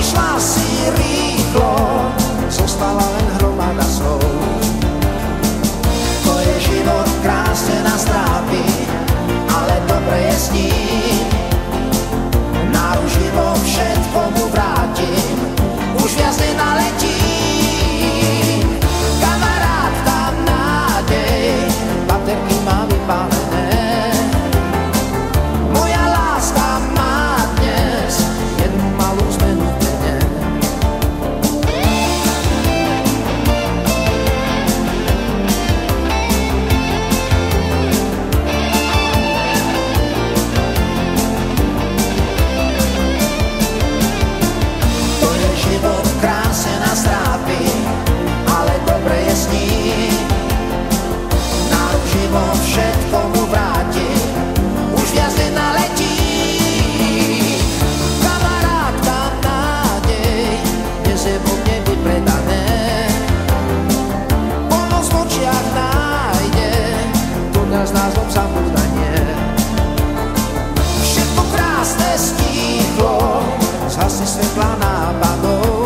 odišla si rýchlo, zostala len hromada slov. To je život, krásne nás trápi, ale dobre je s ním. Naruživo všetko mu vrátim, už viac nenaletím. Kamarát, tam nádej, baterky má vypálené. Moja láska má dnes jednu malú zmenu v mene. To je život, krásne nás trápi, ale dobre je s ním. Naruživo všetko mu vrátim, už viac nenaletí. Kamarát, tam nádej, dnes je vo mne vypredané. Pomoc v očiach nájde, tunel s názvom zabúdanie. Všetko krásne stíchlo, zhasli svetlá nápadov.